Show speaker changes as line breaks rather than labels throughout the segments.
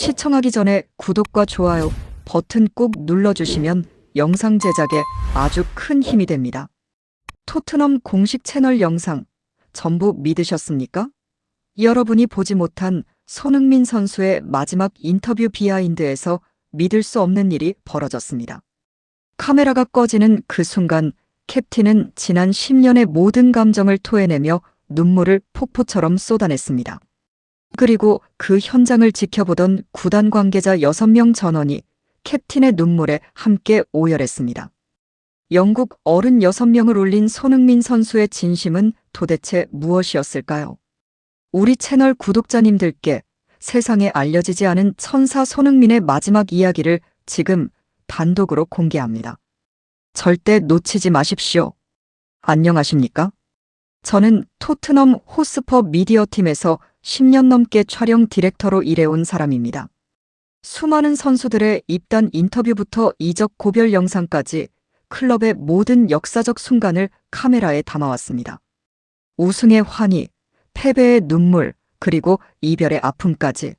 시청하기 전에 구독과 좋아요 버튼 꼭 눌러주시면 영상 제작에 아주 큰 힘이 됩니다. 토트넘 공식 채널 영상 전부 믿으셨습니까? 여러분이 보지 못한 손흥민 선수의 마지막 인터뷰 비하인드에서 믿을 수 없는 일이 벌어졌습니다. 카메라가 꺼지는 그 순간 캡틴은 지난 10년의 모든 감정을 토해내며 눈물을 폭포처럼 쏟아냈습니다. 그리고 그 현장을 지켜보던 구단 관계자 6명 전원이 캡틴의 눈물에 함께 오열했습니다. 영국 어른 6명을 올린 손흥민 선수의 진심은 도대체 무엇이었을까요? 우리 채널 구독자님들께 세상에 알려지지 않은 천사 손흥민의 마지막 이야기를 지금 단독으로 공개합니다. 절대 놓치지 마십시오. 안녕하십니까? 저는 토트넘 호스퍼 미디어팀에서 10년 넘게 촬영 디렉터로 일해온 사람입니다. 수많은 선수들의 입단 인터뷰부터 이적 고별 영상까지 클럽의 모든 역사적 순간을 카메라에 담아왔습니다. 우승의 환희, 패배의 눈물, 그리고 이별의 아픔까지.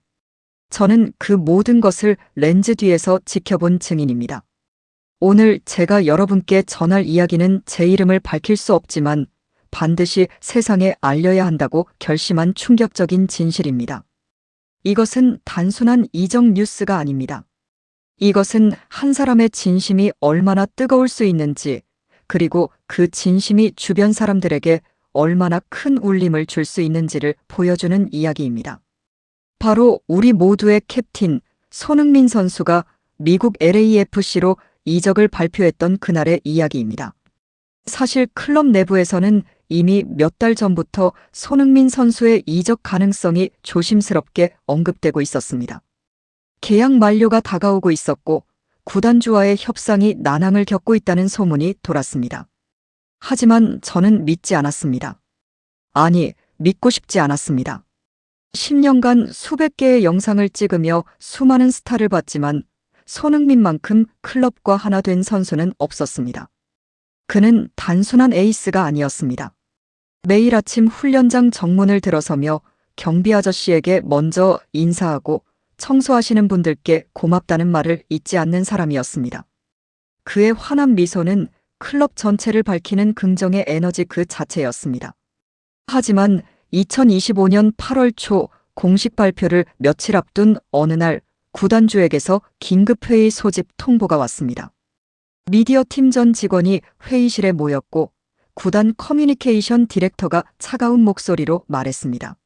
저는 그 모든 것을 렌즈 뒤에서 지켜본 증인입니다. 오늘 제가 여러분께 전할 이야기는 제 이름을 밝힐 수 없지만 반드시 세상에 알려야 한다고 결심한 충격적인 진실입니다. 이것은 단순한 이적 뉴스가 아닙니다. 이것은 한 사람의 진심이 얼마나 뜨거울 수 있는지, 그리고 그 진심이 주변 사람들에게 얼마나 큰 울림을 줄 수 있는지를 보여주는 이야기입니다. 바로 우리 모두의 캡틴 손흥민 선수가 미국 LAFC로 이적을 발표했던 그날의 이야기입니다. 사실 클럽 내부에서는 이미 몇 달 전부터 손흥민 선수의 이적 가능성이 조심스럽게 언급되고 있었습니다. 계약 만료가 다가오고 있었고 구단주와의 협상이 난항을 겪고 있다는 소문이 돌았습니다. 하지만 저는 믿지 않았습니다. 아니, 믿고 싶지 않았습니다. 10년간 수백 개의 영상을 찍으며 수많은 스타를 봤지만 손흥민만큼 클럽과 하나 된 선수는 없었습니다. 그는 단순한 에이스가 아니었습니다. 매일 아침 훈련장 정문을 들어서며 경비 아저씨에게 먼저 인사하고 청소하시는 분들께 고맙다는 말을 잊지 않는 사람이었습니다. 그의 환한 미소는 클럽 전체를 밝히는 긍정의 에너지 그 자체였습니다. 하지만 2025년 8월 초 공식 발표를 며칠 앞둔 어느 날 구단주에게서 긴급회의 소집 통보가 왔습니다. 미디어 팀 전 직원이 회의실에 모였고 구단 커뮤니케이션 디렉터가 차가운 목소리로 말했습니다.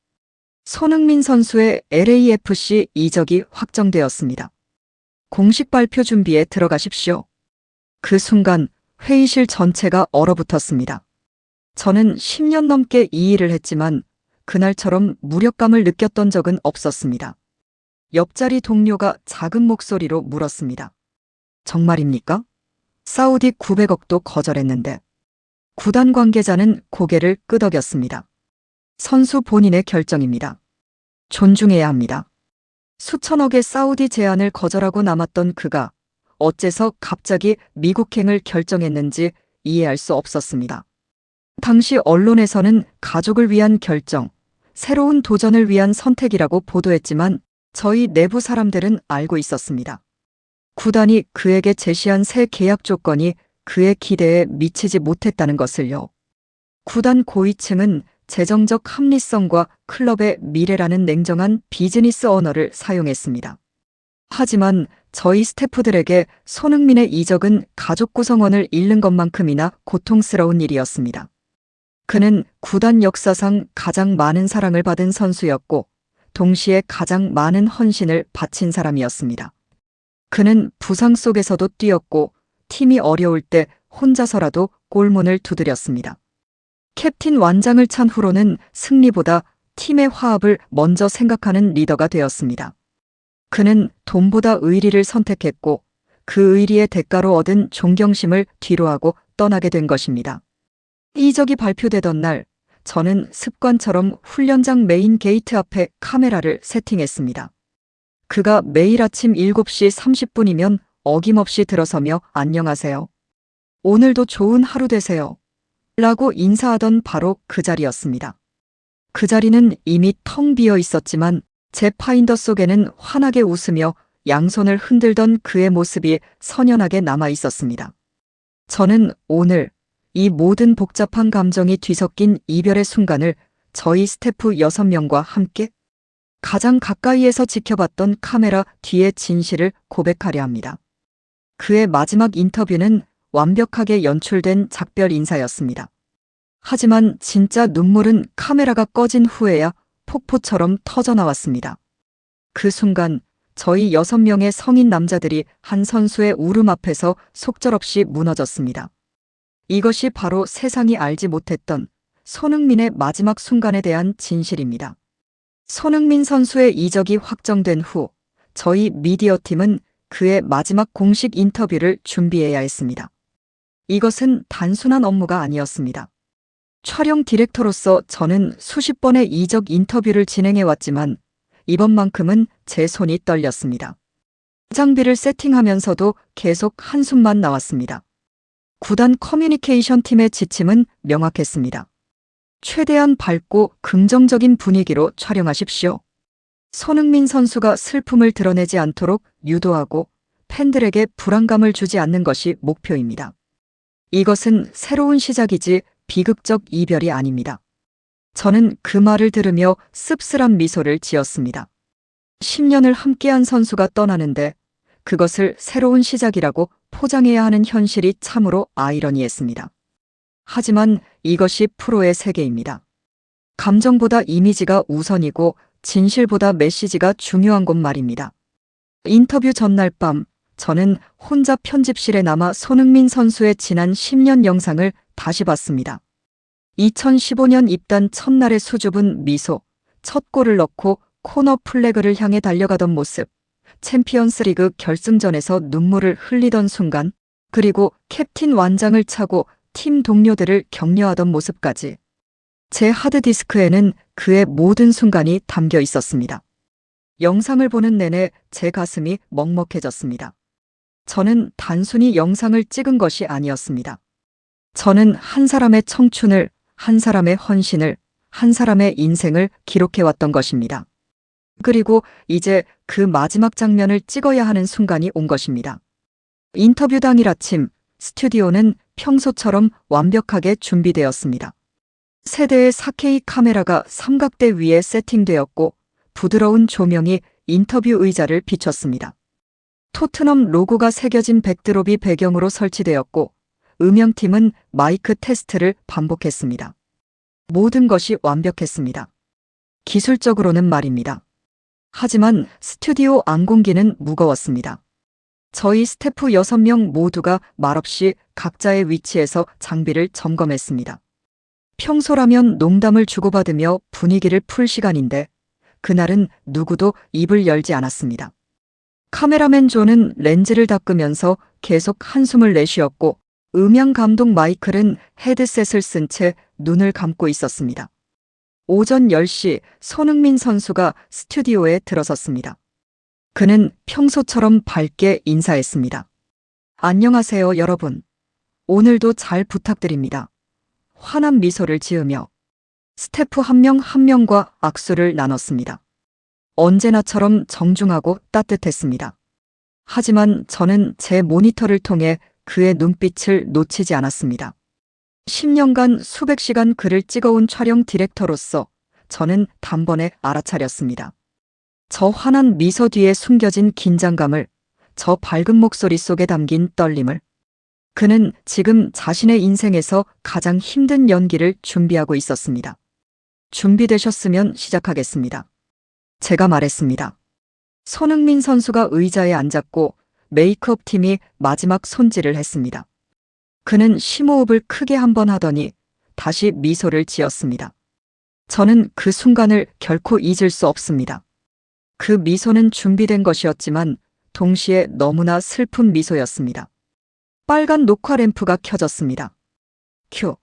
손흥민 선수의 LAFC 이적이 확정되었습니다. 공식 발표 준비에 들어가십시오. 그 순간 회의실 전체가 얼어붙었습니다. 저는 10년 넘게 이 일을 했지만 그날처럼 무력감을 느꼈던 적은 없었습니다. 옆자리 동료가 작은 목소리로 물었습니다. 정말입니까? 사우디 900억도 거절했는데. 구단 관계자는 고개를 끄덕였습니다. 선수 본인의 결정입니다. 존중해야 합니다. 수천억의 사우디 제안을 거절하고 남았던 그가 어째서 갑자기 미국행을 결정했는지 이해할 수 없었습니다. 당시 언론에서는 가족을 위한 결정, 새로운 도전을 위한 선택이라고 보도했지만 저희 내부 사람들은 알고 있었습니다. 구단이 그에게 제시한 새 계약 조건이 그의 기대에 미치지 못했다는 것을요. 구단 고위층은 재정적 합리성과 클럽의 미래라는 냉정한 비즈니스 언어를 사용했습니다. 하지만 저희 스태프들에게 손흥민의 이적은 가족 구성원을 잃는 것만큼이나 고통스러운 일이었습니다. 그는 구단 역사상 가장 많은 사랑을 받은 선수였고 동시에 가장 많은 헌신을 바친 사람이었습니다. 그는 부상 속에서도 뛰었고 팀이 어려울 때 혼자서라도 골문을 두드렸습니다. 캡틴 완장을 찬 후로는 승리보다 팀의 화합을 먼저 생각하는 리더가 되었습니다. 그는 돈보다 의리를 선택했고 그 의리의 대가로 얻은 존경심을 뒤로하고 떠나게 된 것입니다. 이적이 발표되던 날 저는 습관처럼 훈련장 메인 게이트 앞에 카메라를 세팅했습니다. 그가 매일 아침 7시 30분이면 어김없이 들어서며 안녕하세요. 오늘도 좋은 하루 되세요. 라고 인사하던 바로 그 자리였습니다. 그 자리는 이미 텅 비어 있었지만 제 파인더 속에는 환하게 웃으며 양손을 흔들던 그의 모습이 선연하게 남아 있었습니다. 저는 오늘 이 모든 복잡한 감정이 뒤섞인 이별의 순간을 저희 스태프 6명과 함께 가장 가까이에서 지켜봤던 카메라 뒤의 진실을 고백하려 합니다. 그의 마지막 인터뷰는 완벽하게 연출된 작별 인사였습니다. 하지만 진짜 눈물은 카메라가 꺼진 후에야 폭포처럼 터져나왔습니다. 그 순간 저희 6명의 성인 남자들이 한 선수의 울음 앞에서 속절없이 무너졌습니다. 이것이 바로 세상이 알지 못했던 손흥민의 마지막 순간에 대한 진실입니다. 손흥민 선수의 이적이 확정된 후 저희 미디어팀은 그의 마지막 공식 인터뷰를 준비해야 했습니다. 이것은 단순한 업무가 아니었습니다. 촬영 디렉터로서 저는 수십 번의 이적 인터뷰를 진행해왔지만 이번만큼은 제 손이 떨렸습니다. 장비를 세팅하면서도 계속 한숨만 나왔습니다. 구단 커뮤니케이션 팀의 지침은 명확했습니다. 최대한 밝고 긍정적인 분위기로 촬영하십시오. 손흥민 선수가 슬픔을 드러내지 않도록 유도하고 팬들에게 불안감을 주지 않는 것이 목표입니다. 이것은 새로운 시작이지 비극적 이별이 아닙니다. 저는 그 말을 들으며 씁쓸한 미소를 지었습니다. 10년을 함께한 선수가 떠나는데 그것을 새로운 시작이라고 포장해야 하는 현실이 참으로 아이러니했습니다. 하지만 이것이 프로의 세계입니다. 감정보다 이미지가 우선이고 진실보다 메시지가 중요한 것 말입니다. 인터뷰 전날 밤 저는 혼자 편집실에 남아 손흥민 선수의 지난 10년 영상을 다시 봤습니다. 2015년 입단 첫날의 수줍은 미소, 첫 골을 넣고 코너 플래그를 향해 달려가던 모습, 챔피언스리그 결승전에서 눈물을 흘리던 순간, 그리고 캡틴 완장을 차고 팀 동료들을 격려하던 모습까지. 제 하드디스크에는 그의 모든 순간이 담겨 있었습니다. 영상을 보는 내내 제 가슴이 먹먹해졌습니다. 저는 단순히 영상을 찍은 것이 아니었습니다. 저는 한 사람의 청춘을, 한 사람의 헌신을, 한 사람의 인생을 기록해왔던 것입니다. 그리고 이제 그 마지막 장면을 찍어야 하는 순간이 온 것입니다. 인터뷰 당일 아침, 스튜디오는 평소처럼 완벽하게 준비되었습니다. 세대의 4K 카메라가 삼각대 위에 세팅되었고 부드러운 조명이 인터뷰 의자를 비췄습니다. 토트넘 로고가 새겨진 백드롭이 배경으로 설치되었고 음향팀은 마이크 테스트를 반복했습니다. 모든 것이 완벽했습니다. 기술적으로는 말입니다. 하지만 스튜디오 안공기는 무거웠습니다. 저희 스태프 6명 모두가 말없이 각자의 위치에서 장비를 점검했습니다. 평소라면 농담을 주고받으며 분위기를 풀 시간인데 그날은 누구도 입을 열지 않았습니다. 카메라맨 존은 렌즈를 닦으면서 계속 한숨을 내쉬었고 음향 감독 마이클은 헤드셋을 쓴 채 눈을 감고 있었습니다. 오전 10시 손흥민 선수가 스튜디오에 들어섰습니다. 그는 평소처럼 밝게 인사했습니다. 안녕하세요, 여러분. 오늘도 잘 부탁드립니다. 환한 미소를 지으며 스태프 한 명 한 명과 악수를 나눴습니다. 언제나처럼 정중하고 따뜻했습니다. 하지만 저는 제 모니터를 통해 그의 눈빛을 놓치지 않았습니다. 10년간 수백 시간 그를 찍어온 촬영 디렉터로서 저는 단번에 알아차렸습니다. 저 환한 미소 뒤에 숨겨진 긴장감을, 저 밝은 목소리 속에 담긴 떨림을. 그는 지금 자신의 인생에서 가장 힘든 연기를 준비하고 있었습니다. 준비되셨으면 시작하겠습니다. 제가 말했습니다. 손흥민 선수가 의자에 앉았고 메이크업 팀이 마지막 손질을 했습니다. 그는 심호흡을 크게 한 번 하더니 다시 미소를 지었습니다. 저는 그 순간을 결코 잊을 수 없습니다. 그 미소는 준비된 것이었지만 동시에 너무나 슬픈 미소였습니다. 빨간 녹화 램프가 켜졌습니다. 큐.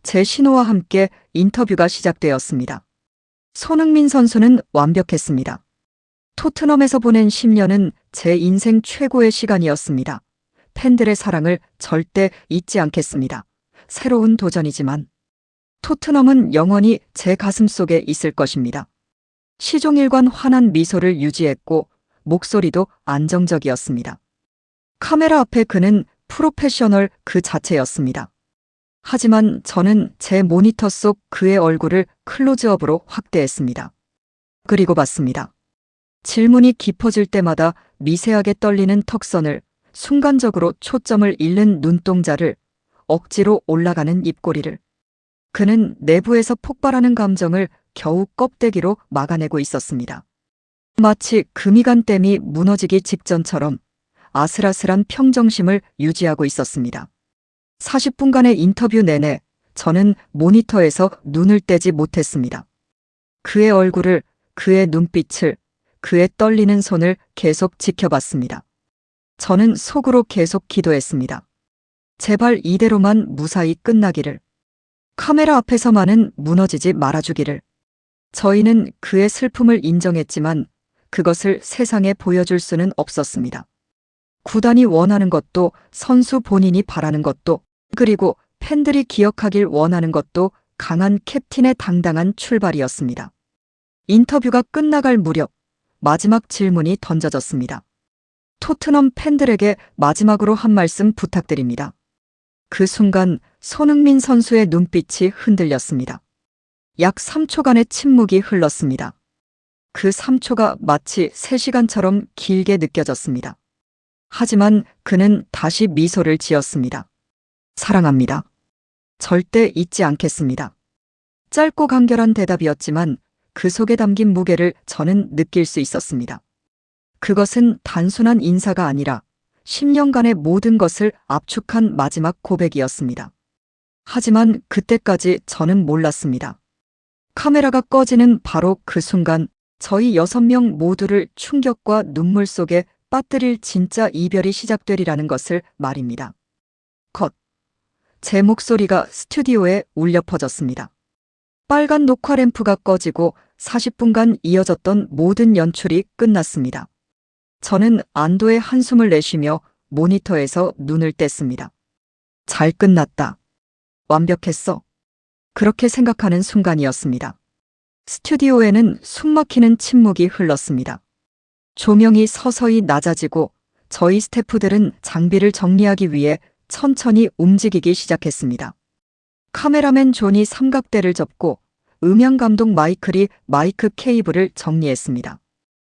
제 신호와 함께 인터뷰가 시작되었습니다. 손흥민 선수는 완벽했습니다. 토트넘에서 보낸 10년은 제 인생 최고의 시간이었습니다. 팬들의 사랑을 절대 잊지 않겠습니다. 새로운 도전이지만 토트넘은 영원히 제 가슴 속에 있을 것입니다. 시종일관 환한 미소를 유지했고 목소리도 안정적이었습니다. 카메라 앞에 그는 프로페셔널 그 자체였습니다. 하지만 저는 제 모니터 속 그의 얼굴을 클로즈업으로 확대했습니다. 그리고 봤습니다. 질문이 깊어질 때마다 미세하게 떨리는 턱선을, 순간적으로 초점을 잃는 눈동자를, 억지로 올라가는 입꼬리를. 그는 내부에서 폭발하는 감정을 겨우 껍데기로 막아내고 있었습니다. 마치 금이간 댐이 무너지기 직전처럼 아슬아슬한 평정심을 유지하고 있었습니다. 40분간의 인터뷰 내내 저는 모니터에서 눈을 떼지 못했습니다. 그의 얼굴을, 그의 눈빛을, 그의 떨리는 손을 계속 지켜봤습니다. 저는 속으로 계속 기도했습니다. 제발 이대로만 무사히 끝나기를. 카메라 앞에서만은 무너지지 말아주기를. 저희는 그의 슬픔을 인정했지만 그것을 세상에 보여줄 수는 없었습니다. 구단이 원하는 것도, 선수 본인이 바라는 것도, 그리고 팬들이 기억하길 원하는 것도 강한 캡틴의 당당한 출발이었습니다. 인터뷰가 끝나갈 무렵 마지막 질문이 던져졌습니다. 토트넘 팬들에게 마지막으로 한 말씀 부탁드립니다. 그 순간 손흥민 선수의 눈빛이 흔들렸습니다. 약 3초간의 침묵이 흘렀습니다. 그 3초가 마치 3시간처럼 길게 느껴졌습니다. 하지만 그는 다시 미소를 지었습니다. 사랑합니다. 절대 잊지 않겠습니다. 짧고 간결한 대답이었지만 그 속에 담긴 무게를 저는 느낄 수 있었습니다. 그것은 단순한 인사가 아니라 10년간의 모든 것을 압축한 마지막 고백이었습니다. 하지만 그때까지 저는 몰랐습니다. 카메라가 꺼지는 바로 그 순간 저희 6명 모두를 충격과 눈물 속에 빠뜨릴 진짜 이별이 시작되리라는 것을 말입니다. 컷. 제 목소리가 스튜디오에 울려 퍼졌습니다. 빨간 녹화 램프가 꺼지고 40분간 이어졌던 모든 연출이 끝났습니다. 저는 안도의 한숨을 내쉬며 모니터에서 눈을 뗐습니다. 잘 끝났다. 완벽했어. 그렇게 생각하는 순간이었습니다. 스튜디오에는 숨막히는 침묵이 흘렀습니다. 조명이 서서히 낮아지고 저희 스태프들은 장비를 정리하기 위해 천천히 움직이기 시작했습니다. 카메라맨 존이 삼각대를 접고 음향감독 마이클이 마이크 케이블을 정리했습니다.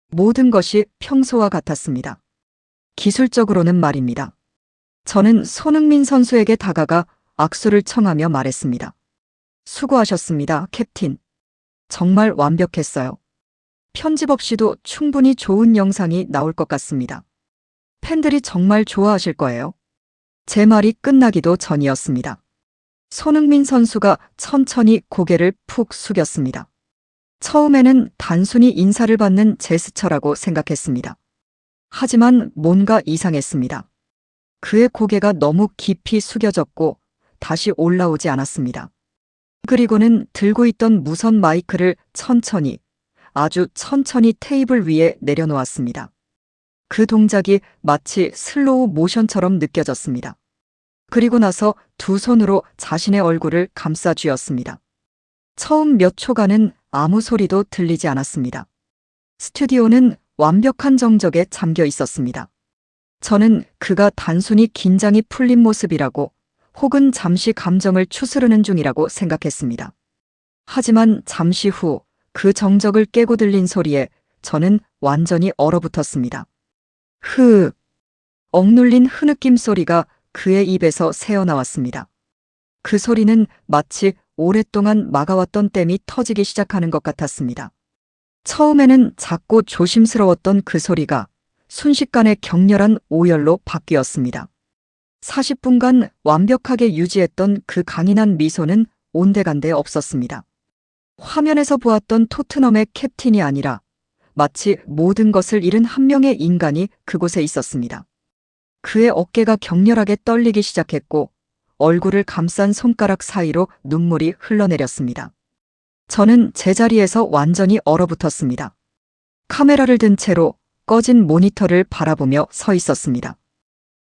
모든 것이 평소와 같았습니다. 기술적으로는 말입니다. 저는 손흥민 선수에게 다가가 악수를 청하며 말했습니다. 수고하셨습니다, 캡틴. 정말 완벽했어요. 편집 없이도 충분히 좋은 영상이 나올 것 같습니다. 팬들이 정말 좋아하실 거예요. 제 말이 끝나기도 전이었습니다. 손흥민 선수가 천천히 고개를 푹 숙였습니다. 처음에는 단순히 인사를 받는 제스처라고 생각했습니다. 하지만 뭔가 이상했습니다. 그의 고개가 너무 깊이 숙여졌고 다시 올라오지 않았습니다. 그리고는 들고 있던 무선 마이크를 천천히, 아주 천천히 테이블 위에 내려놓았습니다. 그 동작이 마치 슬로우 모션처럼 느껴졌습니다. 그리고 나서 두 손으로 자신의 얼굴을 감싸 쥐었습니다. 처음 몇 초간은 아무 소리도 들리지 않았습니다. 스튜디오는 완벽한 정적에 잠겨 있었습니다. 저는 그가 단순히 긴장이 풀린 모습이라고 혹은 잠시 감정을 추스르는 중이라고 생각했습니다. 하지만 잠시 후 그 정적을 깨고 들린 소리에 저는 완전히 얼어붙었습니다. 흐, 억눌린 흐느낌 소리가 그의 입에서 새어나왔습니다. 그 소리는 마치 오랫동안 막아왔던 댐이 터지기 시작하는 것 같았습니다. 처음에는 작고 조심스러웠던 그 소리가 순식간에 격렬한 오열로 바뀌었습니다. 40분간 완벽하게 유지했던 그 강인한 미소는 온데간데 없었습니다. 화면에서 보았던 토트넘의 캡틴이 아니라 마치 모든 것을 잃은 한 명의 인간이 그곳에 있었습니다. 그의 어깨가 격렬하게 떨리기 시작했고 얼굴을 감싼 손가락 사이로 눈물이 흘러내렸습니다. 저는 제자리에서 완전히 얼어붙었습니다. 카메라를 든 채로 꺼진 모니터를 바라보며 서 있었습니다.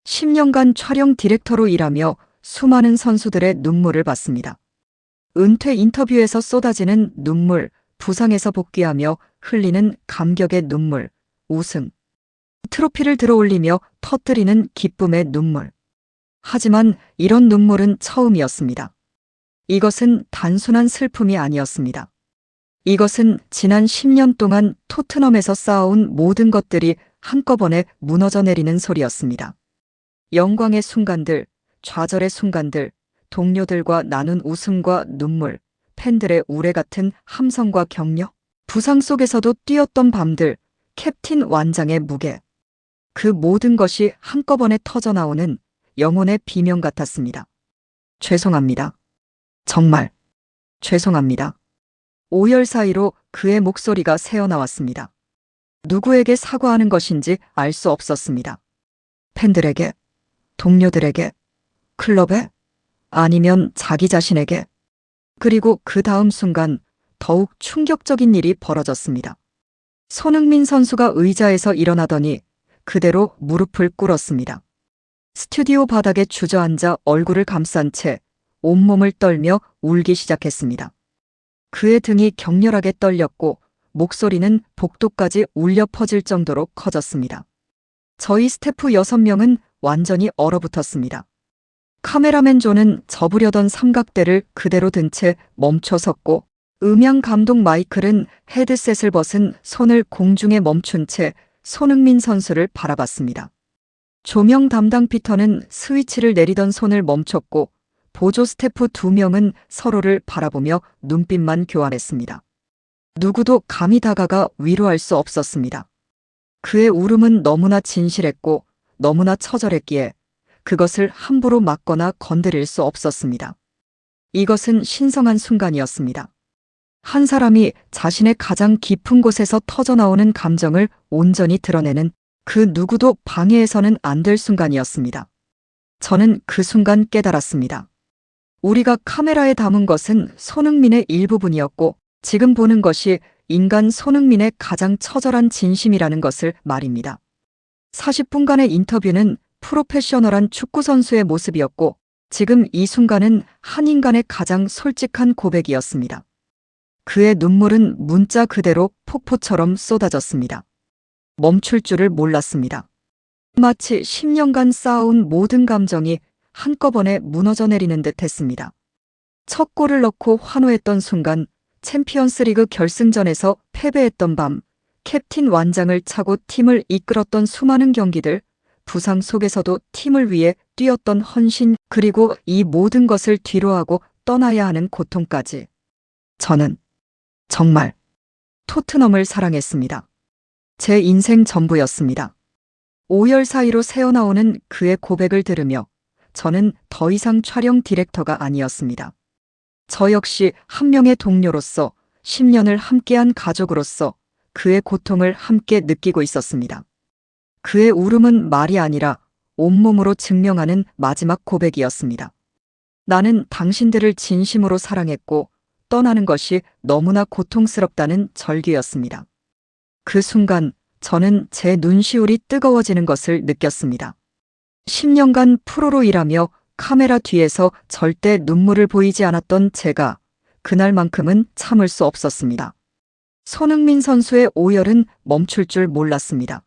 10년간 촬영 디렉터로 일하며 수많은 선수들의 눈물을 봤습니다. 은퇴 인터뷰에서 쏟아지는 눈물, 부상에서 복귀하며 흘리는 감격의 눈물, 우승. 트로피를 들어올리며 터뜨리는 기쁨의 눈물. 하지만 이런 눈물은 처음이었습니다. 이것은 단순한 슬픔이 아니었습니다. 이것은 지난 10년 동안 토트넘에서 쌓아온 모든 것들이 한꺼번에 무너져 내리는 소리였습니다. 영광의 순간들, 좌절의 순간들, 동료들과 나눈 웃음과 눈물, 팬들의 우레 같은 함성과 격려, 부상 속에서도 뛰었던 밤들, 캡틴 완장의 무게. 그 모든 것이 한꺼번에 터져나오는 영혼의 비명 같았습니다. 죄송합니다. 정말 죄송합니다. 오열 사이로 그의 목소리가 새어나왔습니다. 누구에게 사과하는 것인지 알 수 없었습니다. 팬들에게, 동료들에게, 클럽에, 아니면 자기 자신에게. 그리고 그 다음 순간 더욱 충격적인 일이 벌어졌습니다. 손흥민 선수가 의자에서 일어나더니 그대로 무릎을 꿇었습니다. 스튜디오 바닥에 주저앉아 얼굴을 감싼 채 온몸을 떨며 울기 시작했습니다. 그의 등이 격렬하게 떨렸고 목소리는 복도까지 울려 퍼질 정도로 커졌습니다. 저희 스태프 6명은 완전히 얼어붙었습니다. 카메라맨 존은 접으려던 삼각대를 그대로 든 채 멈춰 섰고 음향 감독 마이클은 헤드셋을 벗은 손을 공중에 멈춘 채 손흥민 선수를 바라봤습니다. 조명 담당 피터는 스위치를 내리던 손을 멈췄고 보조 스태프 2명은 서로를 바라보며 눈빛만 교환했습니다. 누구도 감히 다가가 위로할 수 없었습니다. 그의 울음은 너무나 진실했고 너무나 처절했기에 그것을 함부로 막거나 건드릴 수 없었습니다. 이것은 신성한 순간이었습니다. 한 사람이 자신의 가장 깊은 곳에서 터져나오는 감정을 온전히 드러내는 그 누구도 방해해서는 안 될 순간이었습니다. 저는 그 순간 깨달았습니다. 우리가 카메라에 담은 것은 손흥민의 일부분이었고 지금 보는 것이 인간 손흥민의 가장 처절한 진심이라는 것을 말입니다. 40분간의 인터뷰는 프로페셔널한 축구선수의 모습이었고 지금 이 순간은 한 인간의 가장 솔직한 고백이었습니다. 그의 눈물은 문자 그대로 폭포처럼 쏟아졌습니다. 멈출 줄을 몰랐습니다. 마치 10년간 쌓아온 모든 감정이 한꺼번에 무너져 내리는 듯 했습니다. 첫 골을 넣고 환호했던 순간, 챔피언스리그 결승전에서 패배했던 밤, 캡틴 완장을 차고 팀을 이끌었던 수많은 경기들, 부상 속에서도 팀을 위해 뛰었던 헌신, 그리고 이 모든 것을 뒤로하고 떠나야 하는 고통까지. 저는 정말 토트넘을 사랑했습니다. 제 인생 전부였습니다. 오열 사이로 새어나오는 그의 고백을 들으며 저는 더 이상 촬영 디렉터가 아니었습니다. 저 역시 한 명의 동료로서 10년을 함께한 가족으로서 그의 고통을 함께 느끼고 있었습니다. 그의 울음은 말이 아니라 온몸으로 증명하는 마지막 고백이었습니다. 나는 당신들을 진심으로 사랑했고 떠나는 것이 너무나 고통스럽다는 절규였습니다. 그 순간 저는 제 눈시울이 뜨거워지는 것을 느꼈습니다. 10년간 프로로 일하며 카메라 뒤에서 절대 눈물을 보이지 않았던 제가 그날만큼은 참을 수 없었습니다. 손흥민 선수의 오열은 멈출 줄 몰랐습니다.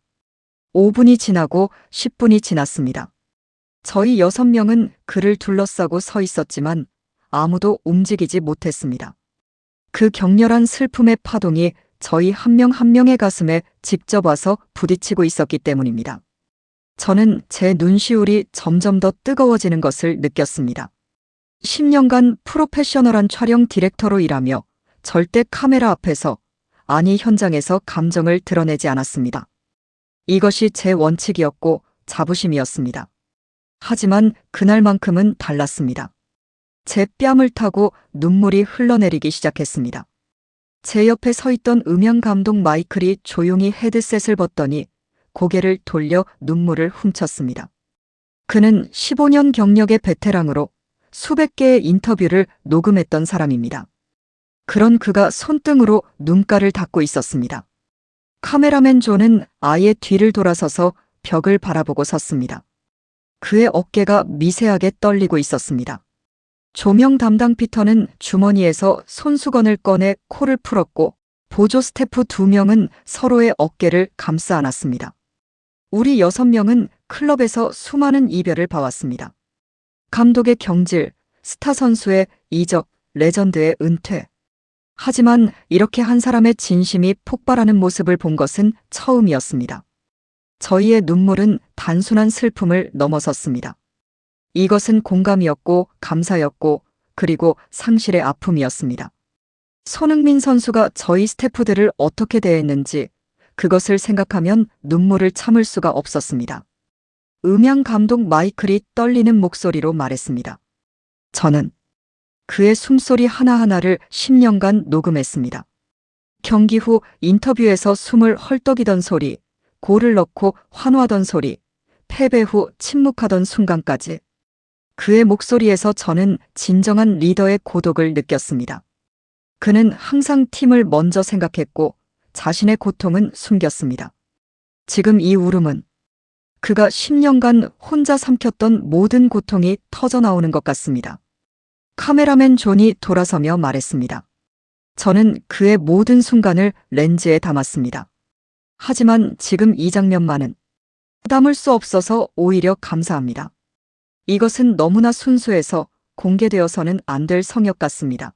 5분이 지나고 10분이 지났습니다. 저희 6명은 그를 둘러싸고 서 있었지만 아무도 움직이지 못했습니다. 그 격렬한 슬픔의 파동이 저희 한 명 한 명의 가슴에 직접 와서 부딪히고 있었기 때문입니다. 저는 제 눈시울이 점점 더 뜨거워지는 것을 느꼈습니다. 10년간 프로페셔널한 촬영 디렉터로 일하며 절대 카메라 앞에서, 아니 현장에서 감정을 드러내지 않았습니다. 이것이 제 원칙이었고 자부심이었습니다. 하지만 그날만큼은 달랐습니다. 제 뺨을 타고 눈물이 흘러내리기 시작했습니다. 제 옆에 서 있던 음향 감독 마이클이 조용히 헤드셋을 벗더니 고개를 돌려 눈물을 훔쳤습니다. 그는 15년 경력의 베테랑으로 수백 개의 인터뷰를 녹음했던 사람입니다. 그런 그가 손등으로 눈가를 닦고 있었습니다. 카메라맨 존은 아예 뒤를 돌아서서 벽을 바라보고 섰습니다. 그의 어깨가 미세하게 떨리고 있었습니다. 조명 담당 피터는 주머니에서 손수건을 꺼내 코를 풀었고 보조 스태프 2명은 서로의 어깨를 감싸 안았습니다. 우리 6명은 클럽에서 수많은 이별을 봐왔습니다. 감독의 경질, 스타 선수의 이적, 레전드의 은퇴. 하지만 이렇게 한 사람의 진심이 폭발하는 모습을 본 것은 처음이었습니다. 저희의 눈물은 단순한 슬픔을 넘어섰습니다. 이것은 공감이었고 감사였고 그리고 상실의 아픔이었습니다. 손흥민 선수가 저희 스태프들을 어떻게 대했는지 그것을 생각하면 눈물을 참을 수가 없었습니다. 음향 감독 마이클이 떨리는 목소리로 말했습니다. 저는 그의 숨소리 하나하나를 10년간 녹음했습니다. 경기 후 인터뷰에서 숨을 헐떡이던 소리, 골을 넣고 환호하던 소리, 패배 후 침묵하던 순간까지 그의 목소리에서 저는 진정한 리더의 고독을 느꼈습니다. 그는 항상 팀을 먼저 생각했고 자신의 고통은 숨겼습니다. 지금 이 울음은 그가 10년간 혼자 삼켰던 모든 고통이 터져나오는 것 같습니다. 카메라맨 존이 돌아서며 말했습니다. 저는 그의 모든 순간을 렌즈에 담았습니다. 하지만 지금 이 장면만은 담을 수 없어서 오히려 감사합니다. 이것은 너무나 순수해서 공개되어서는 안 될 성역 같습니다.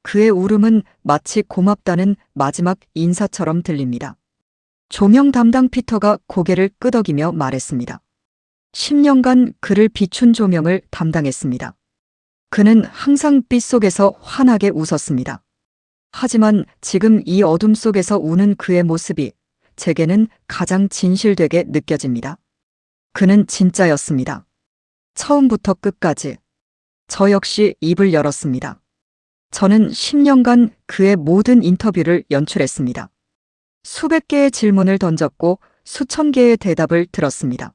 그의 울음은 마치 고맙다는 마지막 인사처럼 들립니다. 조명 담당 피터가 고개를 끄덕이며 말했습니다. 10년간 그를 비춘 조명을 담당했습니다. 그는 항상 빛 속에서 환하게 웃었습니다. 하지만 지금 이 어둠 속에서 우는 그의 모습이 제게는 가장 진실되게 느껴집니다. 그는 진짜였습니다. 처음부터 끝까지. 저 역시 입을 열었습니다. 저는 10년간 그의 모든 인터뷰를 연출했습니다. 수백 개의 질문을 던졌고 수천 개의 대답을 들었습니다.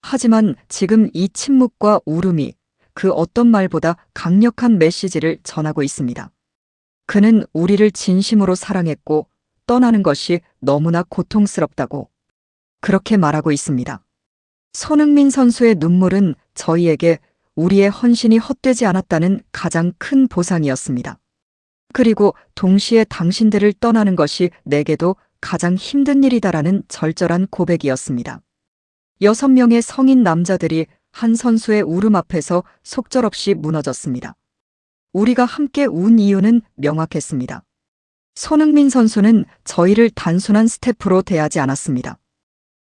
하지만 지금 이 침묵과 울음이 그 어떤 말보다 강력한 메시지를 전하고 있습니다. 그는 우리를 진심으로 사랑했고 떠나는 것이 너무나 고통스럽다고 그렇게 말하고 있습니다. 손흥민 선수의 눈물은 저희에게 우리의 헌신이 헛되지 않았다는 가장 큰 보상이었습니다. 그리고 동시에 당신들을 떠나는 것이 내게도 가장 힘든 일이다라는 절절한 고백이었습니다. 6명의 성인 남자들이 한 선수의 울음 앞에서 속절없이 무너졌습니다. 우리가 함께 운 이유는 명확했습니다. 손흥민 선수는 저희를 단순한 스태프로 대하지 않았습니다.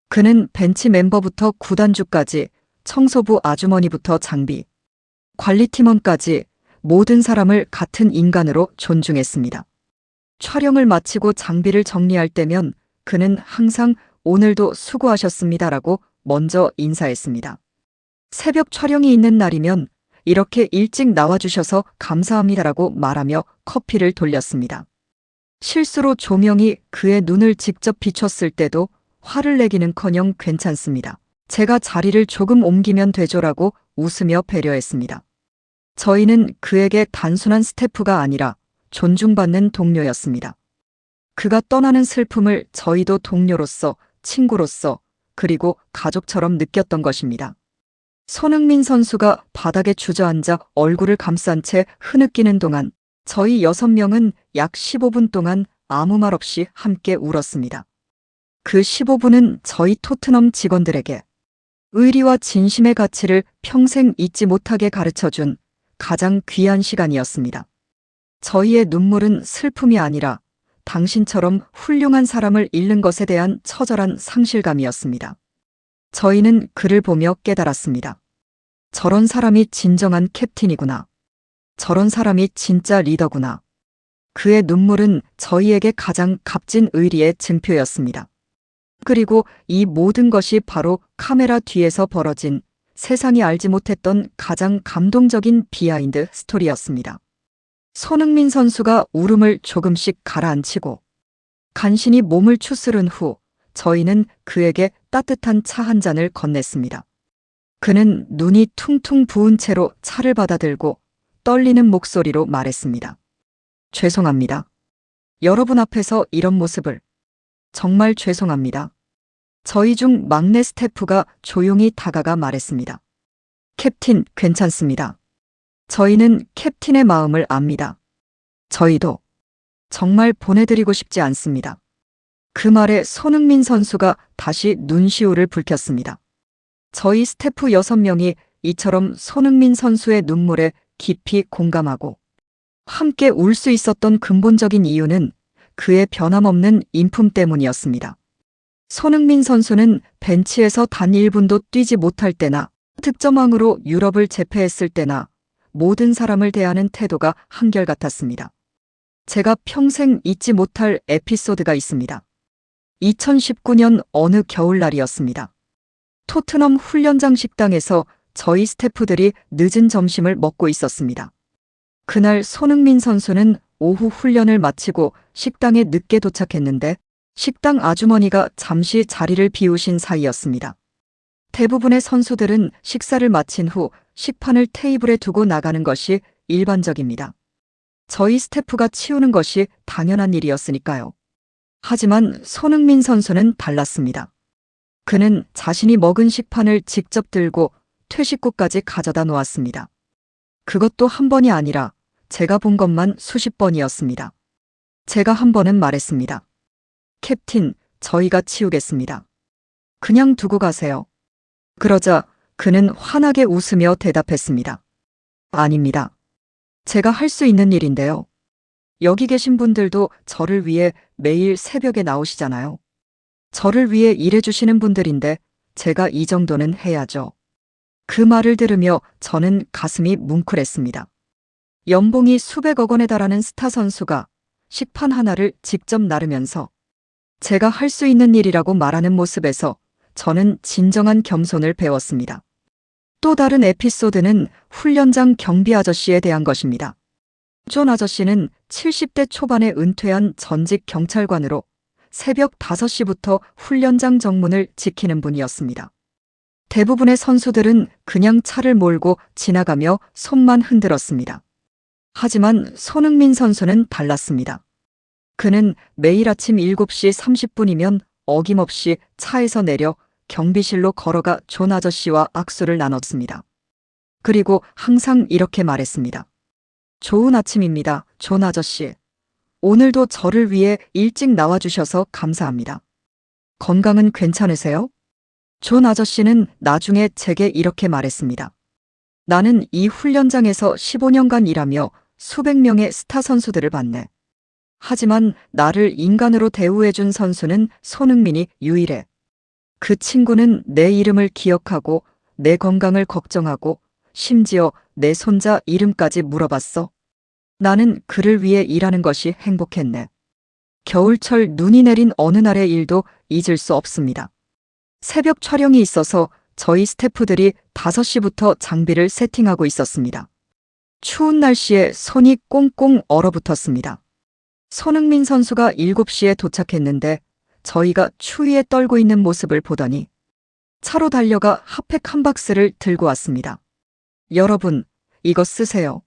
그는 벤치 멤버부터 구단주까지 청소부 아주머니부터 장비, 관리팀원까지 모든 사람을 같은 인간으로 존중했습니다. 촬영을 마치고 장비를 정리할 때면 그는 항상 오늘도 수고하셨습니다라고 먼저 인사했습니다. 새벽 촬영이 있는 날이면 이렇게 일찍 나와주셔서 감사합니다라고 말하며 커피를 돌렸습니다. 실수로 조명이 그의 눈을 직접 비췄을 때도 화를 내기는커녕 괜찮습니다. 제가 자리를 조금 옮기면 되죠라고 웃으며 배려했습니다. 저희는 그에게 단순한 스태프가 아니라 존중받는 동료였습니다. 그가 떠나는 슬픔을 저희도 동료로서, 친구로서, 그리고 가족처럼 느꼈던 것입니다. 손흥민 선수가 바닥에 주저앉아 얼굴을 감싼 채 흐느끼는 동안 저희 6명은 약 15분 동안 아무 말 없이 함께 울었습니다. 그 15분은 저희 토트넘 직원들에게 의리와 진심의 가치를 평생 잊지 못하게 가르쳐준 가장 귀한 시간이었습니다. 저희의 눈물은 슬픔이 아니라 당신처럼 훌륭한 사람을 잃는 것에 대한 처절한 상실감이었습니다. 저희는 그를 보며 깨달았습니다. 저런 사람이 진정한 캡틴이구나. 저런 사람이 진짜 리더구나. 그의 눈물은 저희에게 가장 값진 의리의 증표였습니다. 그리고 이 모든 것이 바로 카메라 뒤에서 벌어진 세상이 알지 못했던 가장 감동적인 비하인드 스토리였습니다. 손흥민 선수가 울음을 조금씩 가라앉히고 간신히 몸을 추스른 후 저희는 그에게 따뜻한 차 한 잔을 건넸습니다. 그는 눈이 퉁퉁 부은 채로 차를 받아들고 떨리는 목소리로 말했습니다. 죄송합니다. 여러분 앞에서 이런 모습을. 정말 죄송합니다. 저희 중 막내 스태프가 조용히 다가가 말했습니다. 캡틴, 괜찮습니다. 저희는 캡틴의 마음을 압니다. 저희도 정말 보내드리고 싶지 않습니다. 그 말에 손흥민 선수가 다시 눈시울을 붉혔습니다. 저희 스태프 6명이 이처럼 손흥민 선수의 눈물에 깊이 공감하고 함께 울 수 있었던 근본적인 이유는 그의 변함없는 인품 때문이었습니다. 손흥민 선수는 벤치에서 단 1분도 뛰지 못할 때나 득점왕으로 유럽을 제패했을 때나 모든 사람을 대하는 태도가 한결같았습니다. 제가 평생 잊지 못할 에피소드가 있습니다. 2019년 어느 겨울날이었습니다. 토트넘 훈련장 식당에서 저희 스태프들이 늦은 점심을 먹고 있었습니다. 그날 손흥민 선수는 오후 훈련을 마치고 식당에 늦게 도착했는데 식당 아주머니가 잠시 자리를 비우신 사이였습니다. 대부분의 선수들은 식사를 마친 후 식판을 테이블에 두고 나가는 것이 일반적입니다. 저희 스태프가 치우는 것이 당연한 일이었으니까요. 하지만 손흥민 선수는 달랐습니다. 그는 자신이 먹은 식판을 직접 들고 퇴식구까지 가져다 놓았습니다. 그것도 한 번이 아니라 제가 본 것만 수십 번이었습니다. 제가 한 번은 말했습니다. 캡틴, 저희가 치우겠습니다. 그냥 두고 가세요. 그러자 그는 환하게 웃으며 대답했습니다. 아닙니다. 제가 할 수 있는 일인데요. 여기 계신 분들도 저를 위해 매일 새벽에 나오시잖아요. 저를 위해 일해주시는 분들인데 제가 이 정도는 해야죠. 그 말을 들으며 저는 가슴이 뭉클했습니다. 연봉이 수백억 원에 달하는 스타 선수가 식판 하나를 직접 나르면서 제가 할 수 있는 일이라고 말하는 모습에서 저는 진정한 겸손을 배웠습니다. 또 다른 에피소드는 훈련장 경비 아저씨에 대한 것입니다. 존 아저씨는 70대 초반에 은퇴한 전직 경찰관으로 새벽 5시부터 훈련장 정문을 지키는 분이었습니다. 대부분의 선수들은 그냥 차를 몰고 지나가며 손만 흔들었습니다. 하지만 손흥민 선수는 달랐습니다. 그는 매일 아침 7시 30분이면 어김없이 차에서 내려 경비실로 걸어가 존 아저씨와 악수를 나눴습니다. 그리고 항상 이렇게 말했습니다. 좋은 아침입니다, 존 아저씨. 오늘도 저를 위해 일찍 나와주셔서 감사합니다. 건강은 괜찮으세요? 존 아저씨는 나중에 제게 이렇게 말했습니다. 나는 이 훈련장에서 15년간 일하며 수백 명의 스타 선수들을 봤네. 하지만 나를 인간으로 대우해준 선수는 손흥민이 유일해. 그 친구는 내 이름을 기억하고 내 건강을 걱정하고 심지어 내 손자 이름까지 물어봤어. 나는 그를 위해 일하는 것이 행복했네. 겨울철 눈이 내린 어느 날의 일도 잊을 수 없습니다. 새벽 촬영이 있어서 저희 스태프들이 5시부터 장비를 세팅하고 있었습니다. 추운 날씨에 손이 꽁꽁 얼어붙었습니다. 손흥민 선수가 7시에 도착했는데 저희가 추위에 떨고 있는 모습을 보더니 차로 달려가 핫팩 한 박스를 들고 왔습니다. 여러분, 이거 쓰세요.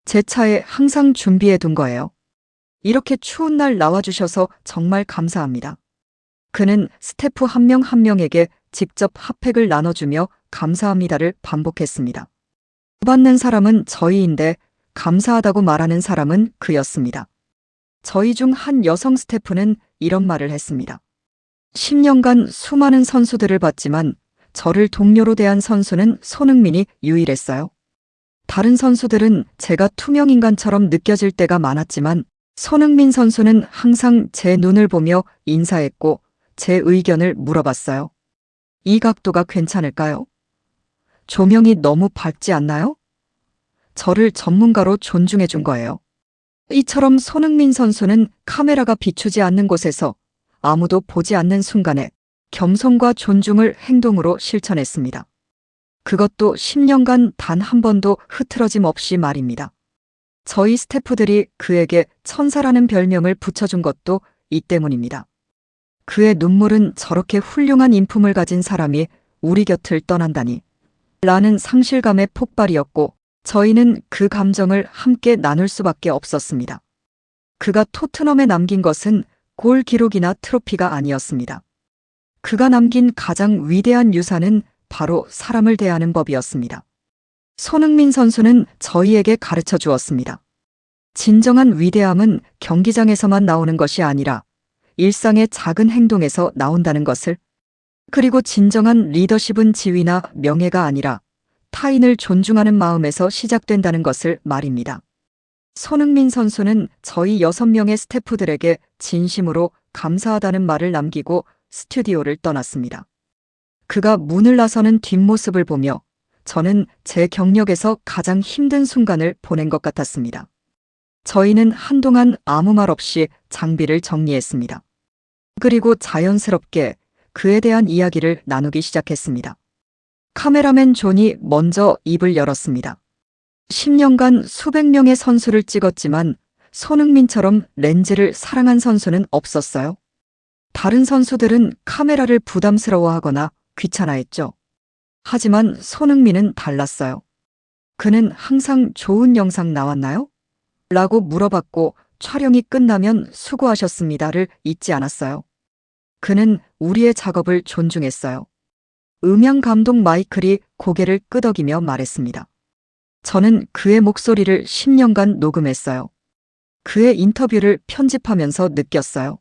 제 차에 항상 준비해 둔 거예요. 이렇게 추운 날 나와주셔서 정말 감사합니다. 그는 스태프 한 명 한 명에게 직접 핫팩을 나눠주며 감사합니다를 반복했습니다. 받는 사람은 저희인데 감사하다고 말하는 사람은 그였습니다. 저희 중 한 여성 스태프는 이런 말을 했습니다. 10년간 수많은 선수들을 봤지만 저를 동료로 대한 선수는 손흥민이 유일했어요. 다른 선수들은 제가 투명인간처럼 느껴질 때가 많았지만 손흥민 선수는 항상 제 눈을 보며 인사했고 제 의견을 물어봤어요. 이 각도가 괜찮을까요? 조명이 너무 밝지 않나요? 저를 전문가로 존중해 준 거예요. 이처럼 손흥민 선수는 카메라가 비추지 않는 곳에서 아무도 보지 않는 순간에 겸손과 존중을 행동으로 실천했습니다. 그것도 10년간 단 한 번도 흐트러짐 없이 말입니다. 저희 스태프들이 그에게 천사라는 별명을 붙여준 것도 이 때문입니다. 그의 눈물은 저렇게 훌륭한 인품을 가진 사람이 우리 곁을 떠난다니 라는 상실감의 폭발이었고 저희는 그 감정을 함께 나눌 수밖에 없었습니다. 그가 토트넘에 남긴 것은 골 기록이나 트로피가 아니었습니다. 그가 남긴 가장 위대한 유산은 바로 사람을 대하는 법이었습니다. 손흥민 선수는 저희에게 가르쳐 주었습니다. 진정한 위대함은 경기장에서만 나오는 것이 아니라 일상의 작은 행동에서 나온다는 것을, 그리고 진정한 리더십은 지위나 명예가 아니라 타인을 존중하는 마음에서 시작된다는 것을 말입니다. 손흥민 선수는 저희 6명의 스태프들에게 진심으로 감사하다는 말을 남기고 스튜디오를 떠났습니다. 그가 문을 나서는 뒷모습을 보며 저는 제 경력에서 가장 힘든 순간을 보낸 것 같았습니다. 저희는 한동안 아무 말 없이 장비를 정리했습니다. 그리고 자연스럽게 그에 대한 이야기를 나누기 시작했습니다. 카메라맨 존이 먼저 입을 열었습니다. 10년간 수백 명의 선수를 찍었지만 손흥민처럼 렌즈를 사랑한 선수는 없었어요. 다른 선수들은 카메라를 부담스러워하거나 귀찮아했죠. 하지만 손흥민은 달랐어요. 그는 항상 좋은 영상 나왔나요? 라고 물어봤고 촬영이 끝나면 수고하셨습니다를 잊지 않았어요. 그는 우리의 작업을 존중했어요. 음향 감독 마이클이 고개를 끄덕이며 말했습니다. 저는 그의 목소리를 10년간 녹음했어요. 그의 인터뷰를 편집하면서 느꼈어요.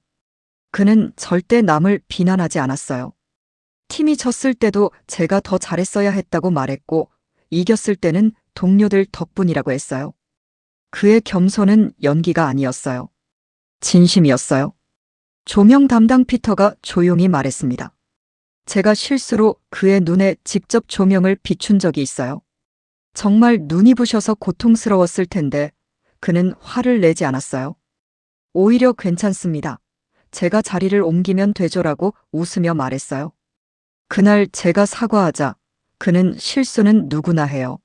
그는 절대 남을 비난하지 않았어요. 팀이 졌을 때도 제가 더 잘했어야 했다고 말했고, 이겼을 때는 동료들 덕분이라고 했어요. 그의 겸손은 연기가 아니었어요. 진심이었어요. 조명 담당 피터가 조용히 말했습니다. 제가 실수로 그의 눈에 직접 조명을 비춘 적이 있어요. 정말 눈이 부셔서 고통스러웠을 텐데 그는 화를 내지 않았어요. 오히려 괜찮습니다. 제가 자리를 옮기면 되죠라고 웃으며 말했어요. 그날 제가 사과하자 그는 실수는 누구나 해요.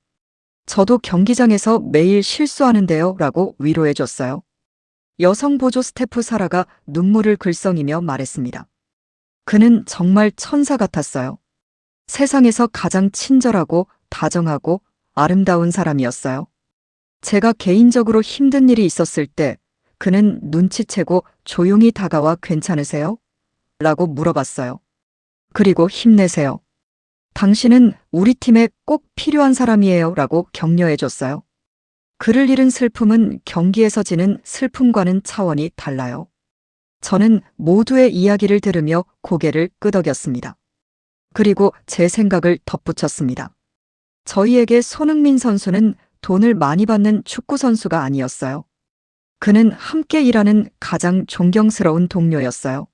저도 경기장에서 매일 실수하는데요 라고 위로해줬어요. 여성 보조 스태프 사라가 눈물을 글썽이며 말했습니다. 그는 정말 천사 같았어요. 세상에서 가장 친절하고 다정하고 아름다운 사람이었어요. 제가 개인적으로 힘든 일이 있었을 때 그는 눈치채고 조용히 다가와 괜찮으세요? 라고 물어봤어요. 그리고 힘내세요. 당신은 우리 팀에 꼭 필요한 사람이에요 라고 격려해줬어요. 그를 잃은 슬픔은 경기에서 지는 슬픔과는 차원이 달라요. 저는 모두의 이야기를 들으며 고개를 끄덕였습니다. 그리고 제 생각을 덧붙였습니다. 저희에게 손흥민 선수는 돈을 많이 받는 축구 선수가 아니었어요. 그는 함께 일하는 가장 존경스러운 동료였어요.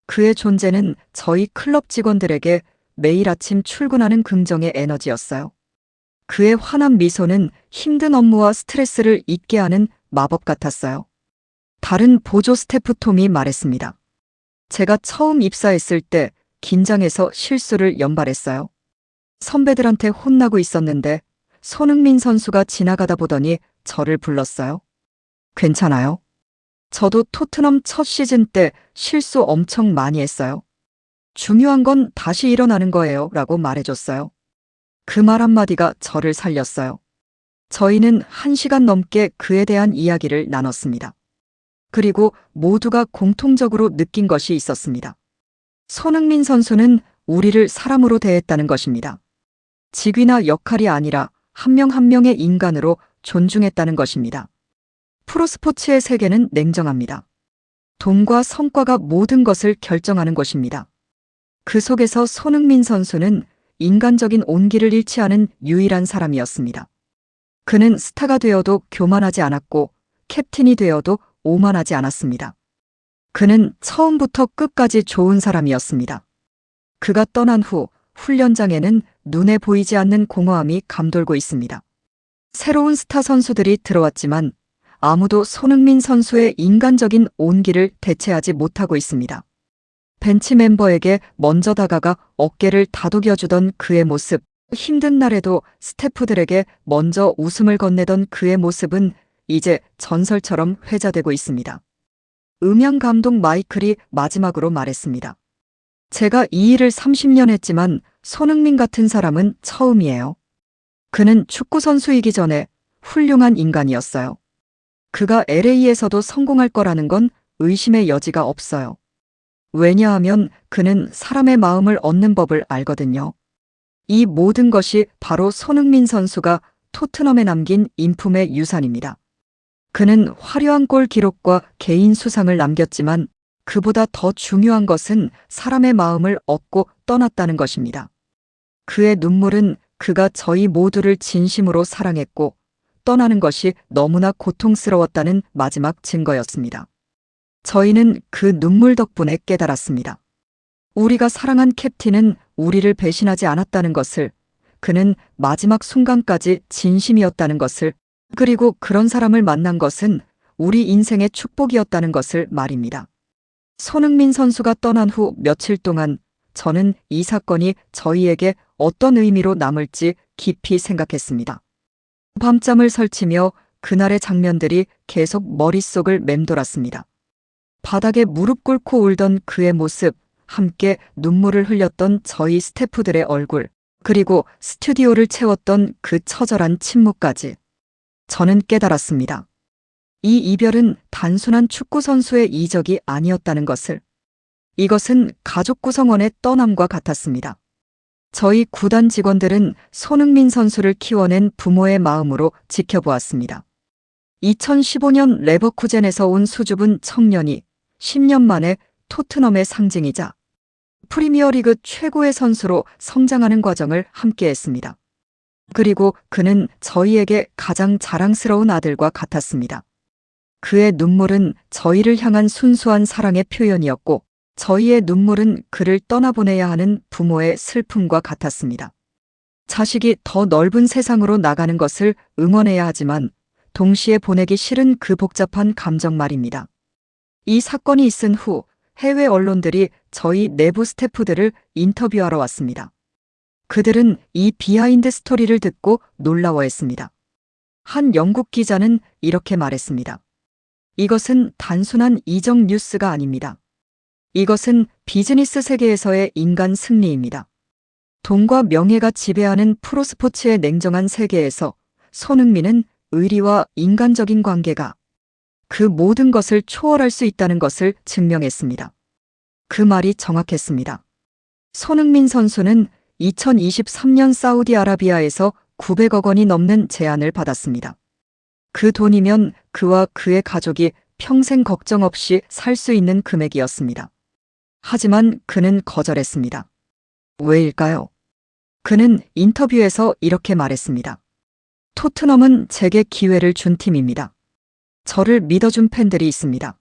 그의 존재는 저희 클럽 직원들에게 매일 아침 출근하는 긍정의 에너지였어요. 그의 환한 미소는 힘든 업무와 스트레스를 잊게 하는 마법 같았어요. 다른 보조 스태프 톰이 말했습니다. 제가 처음 입사했을 때 긴장해서 실수를 연발했어요. 선배들한테 혼나고 있었는데 손흥민 선수가 지나가다 보더니 저를 불렀어요. 괜찮아요? 저도 토트넘 첫 시즌 때 실수 엄청 많이 했어요. 중요한 건 다시 일어나는 거예요 라고 말해줬어요. 그 말 한마디가 저를 살렸어요. 저희는 1시간 넘게 그에 대한 이야기를 나눴습니다. 그리고 모두가 공통적으로 느낀 것이 있었습니다. 손흥민 선수는 우리를 사람으로 대했다는 것입니다. 직위나 역할이 아니라 한 명 한 명의 인간으로 존중했다는 것입니다. 프로스포츠의 세계는 냉정합니다. 돈과 성과가 모든 것을 결정하는 것입니다. 그 속에서 손흥민 선수는 인간적인 온기를 잃지 않은 유일한 사람이었습니다. 그는 스타가 되어도 교만하지 않았고 캡틴이 되어도 오만하지 않았습니다. 그는 처음부터 끝까지 좋은 사람이었습니다. 그가 떠난 후 훈련장에는 눈에 보이지 않는 공허함이 감돌고 있습니다. 새로운 스타 선수들이 들어왔지만 아무도 손흥민 선수의 인간적인 온기를 대체하지 못하고 있습니다. 벤치 멤버에게 먼저 다가가 어깨를 다독여주던 그의 모습, 힘든 날에도 스태프들에게 먼저 웃음을 건네던 그의 모습은 이제 전설처럼 회자되고 있습니다. 음향 감독 마이클이 마지막으로 말했습니다. 제가 이 일을 30년 했지만 손흥민 같은 사람은 처음이에요. 그는 축구 선수이기 전에 훌륭한 인간이었어요. 그가 LA에서도 성공할 거라는 건 의심의 여지가 없어요. 왜냐하면 그는 사람의 마음을 얻는 법을 알거든요. 이 모든 것이 바로 손흥민 선수가 토트넘에 남긴 인품의 유산입니다. 그는 화려한 골 기록과 개인 수상을 남겼지만 그보다 더 중요한 것은 사람의 마음을 얻고 떠났다는 것입니다. 그의 눈물은 그가 저희 모두를 진심으로 사랑했고 떠나는 것이 너무나 고통스러웠다는 마지막 증거였습니다. 저희는 그 눈물 덕분에 깨달았습니다. 우리가 사랑한 캡틴은 우리를 배신하지 않았다는 것을, 그는 마지막 순간까지 진심이었다는 것을, 그리고 그런 사람을 만난 것은 우리 인생의 축복이었다는 것을 말입니다. 손흥민 선수가 떠난 후 며칠 동안 저는 이 사건이 저희에게 어떤 의미로 남을지 깊이 생각했습니다. 밤잠을 설치며 그날의 장면들이 계속 머릿속을 맴돌았습니다. 바닥에 무릎 꿇고 울던 그의 모습, 함께 눈물을 흘렸던 저희 스태프들의 얼굴, 그리고 스튜디오를 채웠던 그 처절한 침묵까지. 저는 깨달았습니다. 이 이별은 단순한 축구 선수의 이적이 아니었다는 것을. 이것은 가족 구성원의 떠남과 같았습니다. 저희 구단 직원들은 손흥민 선수를 키워낸 부모의 마음으로 지켜보았습니다. 2015년 레버쿠젠에서 온 수줍은 청년이 10년 만에 토트넘의 상징이자 프리미어리그 최고의 선수로 성장하는 과정을 함께했습니다. 그리고 그는 저희에게 가장 자랑스러운 아들과 같았습니다. 그의 눈물은 저희를 향한 순수한 사랑의 표현이었고, 저희의 눈물은 그를 떠나보내야 하는 부모의 슬픔과 같았습니다. 자식이 더 넓은 세상으로 나가는 것을 응원해야 하지만 동시에 보내기 싫은 그 복잡한 감정 말입니다. 이 사건이 있은 후 해외 언론들이 저희 내부 스태프들을 인터뷰하러 왔습니다. 그들은 이 비하인드 스토리를 듣고 놀라워했습니다. 한 영국 기자는 이렇게 말했습니다. 이것은 단순한 이적 뉴스가 아닙니다. 이것은 비즈니스 세계에서의 인간 승리입니다. 돈과 명예가 지배하는 프로스포츠의 냉정한 세계에서 손흥민은 의리와 인간적인 관계가 그 모든 것을 초월할 수 있다는 것을 증명했습니다. 그 말이 정확했습니다. 손흥민 선수는 2023년 사우디아라비아에서 900억 원이 넘는 제안을 받았습니다. 그 돈이면 그와 그의 가족이 평생 걱정 없이 살 수 있는 금액이었습니다. 하지만 그는 거절했습니다. 왜일까요? 그는 인터뷰에서 이렇게 말했습니다. 토트넘은 제게 기회를 준 팀입니다. 저를 믿어준 팬들이 있습니다.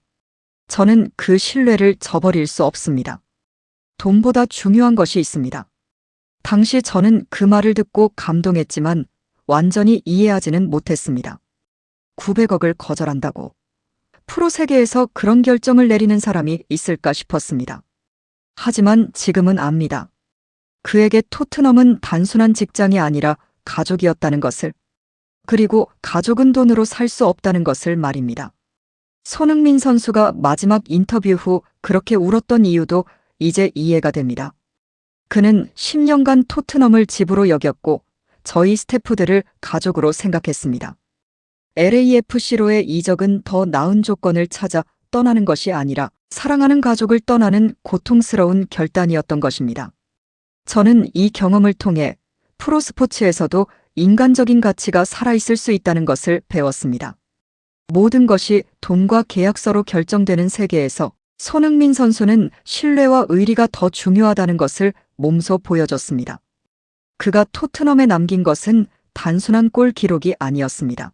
저는 그 신뢰를 저버릴 수 없습니다. 돈보다 중요한 것이 있습니다. 당시 저는 그 말을 듣고 감동했지만 완전히 이해하지는 못했습니다. 900억을 거절한다고. 프로 세계에서 그런 결정을 내리는 사람이 있을까 싶었습니다. 하지만 지금은 압니다. 그에게 토트넘은 단순한 직장이 아니라 가족이었다는 것을. 그리고 가족은 돈으로 살 수 없다는 것을 말입니다. 손흥민 선수가 마지막 인터뷰 후 그렇게 울었던 이유도 이제 이해가 됩니다. 그는 10년간 토트넘을 집으로 여겼고 저희 스태프들을 가족으로 생각했습니다. LAFC로의 이적은 더 나은 조건을 찾아 떠나는 것이 아니라 사랑하는 가족을 떠나는 고통스러운 결단이었던 것입니다. 저는 이 경험을 통해 프로스포츠에서도 인간적인 가치가 살아있을 수 있다는 것을 배웠습니다. 모든 것이 돈과 계약서로 결정되는 세계에서 손흥민 선수는 신뢰와 의리가 더 중요하다는 것을 몸소 보여줬습니다. 그가 토트넘에 남긴 것은 단순한 골 기록이 아니었습니다.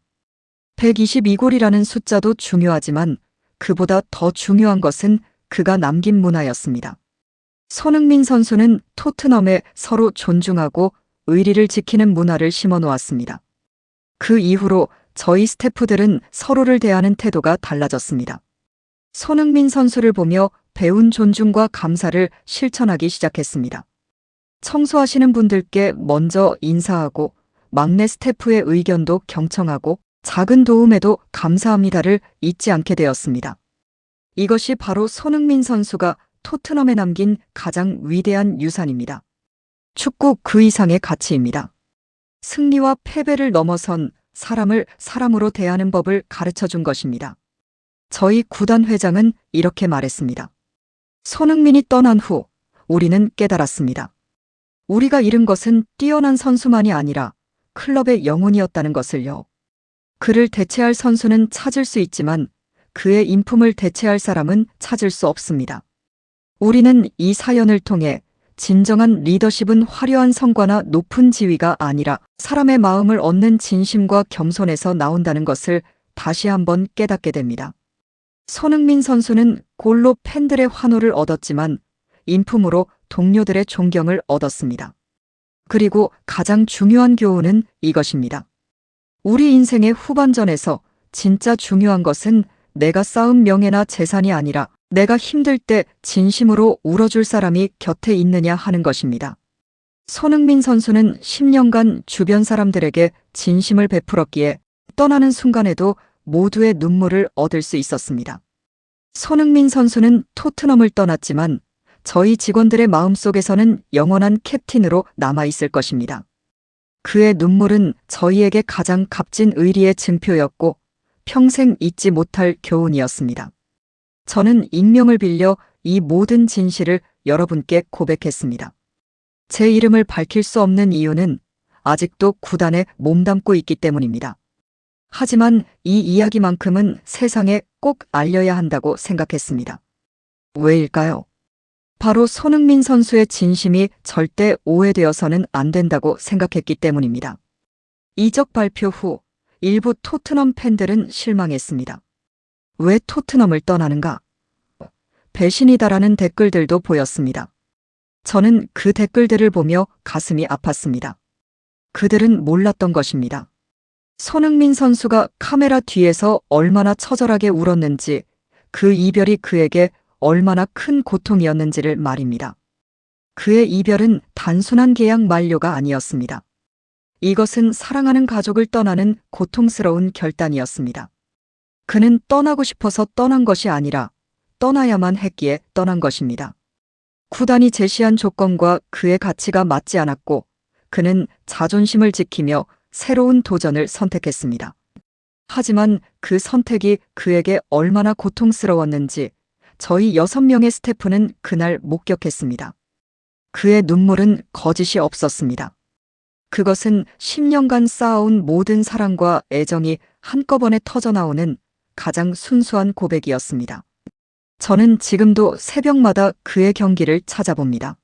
122골이라는 숫자도 중요하지만 그보다 더 중요한 것은 그가 남긴 문화였습니다. 손흥민 선수는 토트넘에 서로 존중하고 의리를 지키는 문화를 심어놓았습니다. 그 이후로 저희 스태프들은 서로를 대하는 태도가 달라졌습니다. 손흥민 선수를 보며 배운 존중과 감사를 실천하기 시작했습니다. 청소하시는 분들께 먼저 인사하고 막내 스태프의 의견도 경청하고 작은 도움에도 감사합니다를 잊지 않게 되었습니다. 이것이 바로 손흥민 선수가 토트넘에 남긴 가장 위대한 유산입니다. 축구 그 이상의 가치입니다. 승리와 패배를 넘어선 사람을 사람으로 대하는 법을 가르쳐준 것입니다. 저희 구단 회장은 이렇게 말했습니다. 손흥민이 떠난 후 우리는 깨달았습니다. 우리가 잃은 것은 뛰어난 선수만이 아니라 클럽의 영혼이었다는 것을요. 그를 대체할 선수는 찾을 수 있지만 그의 인품을 대체할 사람은 찾을 수 없습니다. 우리는 이 사연을 통해 진정한 리더십은 화려한 성과나 높은 지위가 아니라 사람의 마음을 얻는 진심과 겸손에서 나온다는 것을 다시 한번 깨닫게 됩니다. 손흥민 선수는 골로 팬들의 환호를 얻었지만 인품으로 동료들의 존경을 얻었습니다. 그리고 가장 중요한 교훈은 이것입니다. 우리 인생의 후반전에서 진짜 중요한 것은 내가 쌓은 명예나 재산이 아니라 내가 힘들 때 진심으로 울어줄 사람이 곁에 있느냐 하는 것입니다. 손흥민 선수는 10년간 주변 사람들에게 진심을 베풀었기에 떠나는 순간에도 모두의 눈물을 얻을 수 있었습니다. 손흥민 선수는 토트넘을 떠났지만 저희 직원들의 마음속에서는 영원한 캡틴으로 남아있을 것입니다. 그의 눈물은 저희에게 가장 값진 의리의 증표였고 평생 잊지 못할 교훈이었습니다. 저는 익명을 빌려 이 모든 진실을 여러분께 고백했습니다. 제 이름을 밝힐 수 없는 이유는 아직도 구단에 몸담고 있기 때문입니다. 하지만 이 이야기만큼은 세상에 꼭 알려야 한다고 생각했습니다. 왜일까요? 바로 손흥민 선수의 진심이 절대 오해되어서는 안 된다고 생각했기 때문입니다. 이적 발표 후 일부 토트넘 팬들은 실망했습니다. 왜 토트넘을 떠나는가? 배신이다라는 댓글들도 보였습니다. 저는 그 댓글들을 보며 가슴이 아팠습니다. 그들은 몰랐던 것입니다. 손흥민 선수가 카메라 뒤에서 얼마나 처절하게 울었는지, 그 이별이 그에게 얼마나 큰 고통이었는지를 말입니다. 그의 이별은 단순한 계약 만료가 아니었습니다. 이것은 사랑하는 가족을 떠나는 고통스러운 결단이었습니다. 그는 떠나고 싶어서 떠난 것이 아니라 떠나야만 했기에 떠난 것입니다. 구단이 제시한 조건과 그의 가치가 맞지 않았고 그는 자존심을 지키며 새로운 도전을 선택했습니다. 하지만 그 선택이 그에게 얼마나 고통스러웠는지 저희 6명의 스태프는 그날 목격했습니다. 그의 눈물은 거짓이 없었습니다. 그것은 10년간 쌓아온 모든 사랑과 애정이 한꺼번에 터져나오는 가장 순수한 고백이었습니다. 저는 지금도 새벽마다 그의 경기를 찾아봅니다.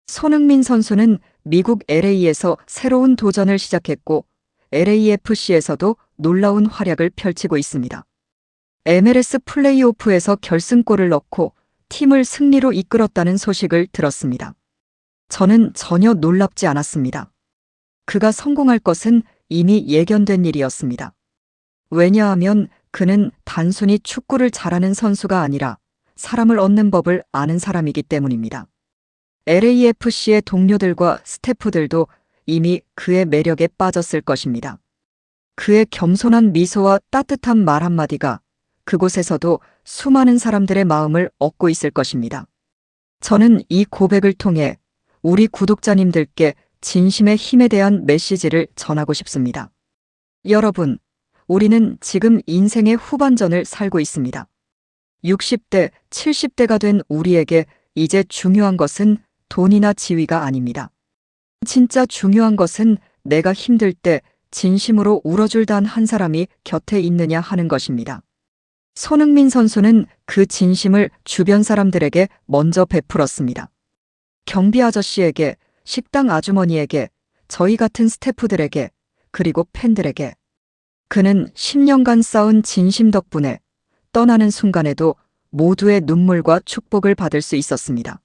손흥민 선수는 미국 LA에서 새로운 도전을 시작했고 LAFC에서도 놀라운 활약을 펼치고 있습니다. MLS 플레이오프에서 결승골을 넣고 팀을 승리로 이끌었다는 소식을 들었습니다. 저는 전혀 놀랍지 않았습니다. 그가 성공할 것은 이미 예견된 일이었습니다. 왜냐하면 그는 단순히 축구를 잘하는 선수가 아니라 사람을 얻는 법을 아는 사람이기 때문입니다. LAFC의 동료들과 스태프들도 이미 그의 매력에 빠졌을 것입니다. 그의 겸손한 미소와 따뜻한 말 한마디가 그곳에서도 수많은 사람들의 마음을 얻고 있을 것입니다. 저는 이 고백을 통해 우리 구독자님들께 진심의 힘에 대한 메시지를 전하고 싶습니다. 여러분, 우리는 지금 인생의 후반전을 살고 있습니다. 60대, 70대가 된 우리에게 이제 중요한 것은 돈이나 지위가 아닙니다. 진짜 중요한 것은 내가 힘들 때 진심으로 울어줄 단 한 사람이 곁에 있느냐 하는 것입니다. 손흥민 선수는 그 진심을 주변 사람들에게 먼저 베풀었습니다. 경비 아저씨에게, 식당 아주머니에게, 저희 같은 스태프들에게, 그리고 팬들에게. 그는 10년간 쌓은 진심 덕분에 떠나는 순간에도 모두의 눈물과 축복을 받을 수 있었습니다.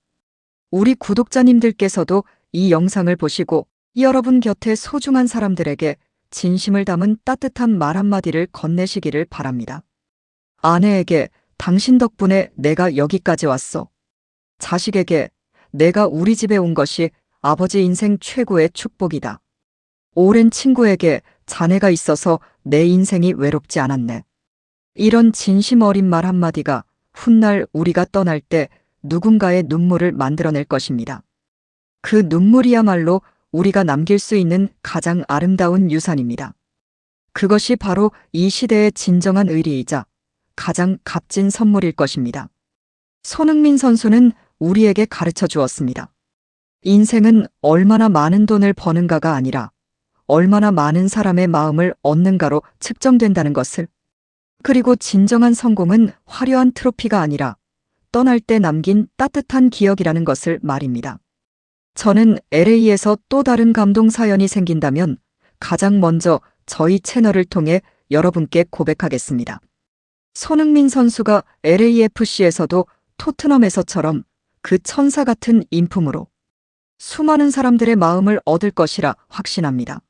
우리 구독자님들께서도 이 영상을 보시고 여러분 곁에 소중한 사람들에게 진심을 담은 따뜻한 말 한마디를 건네시기를 바랍니다. 아내에게 당신 덕분에 내가 여기까지 왔어. 자식에게 내가 우리 집에 온 것이 아버지 인생 최고의 축복이다. 오랜 친구에게 자네가 있어서 내 인생이 외롭지 않았네. 이런 진심 어린 말 한마디가 훗날 우리가 떠날 때 누군가의 눈물을 만들어낼 것입니다. 그 눈물이야말로 우리가 남길 수 있는 가장 아름다운 유산입니다. 그것이 바로 이 시대의 진정한 의리이자 가장 값진 선물일 것입니다. 손흥민 선수는 우리에게 가르쳐 주었습니다. 인생은 얼마나 많은 돈을 버는가가 아니라 얼마나 많은 사람의 마음을 얻는가로 측정된다는 것을. 그리고 진정한 성공은 화려한 트로피가 아니라 떠날 때 남긴 따뜻한 기억이라는 것을 말입니다. 저는 LA에서 또 다른 감동 사연이 생긴다면 가장 먼저 저희 채널을 통해 여러분께 고백하겠습니다. 손흥민 선수가 LAFC에서도 토트넘에서처럼 그 천사 같은 인품으로 수많은 사람들의 마음을 얻을 것이라 확신합니다.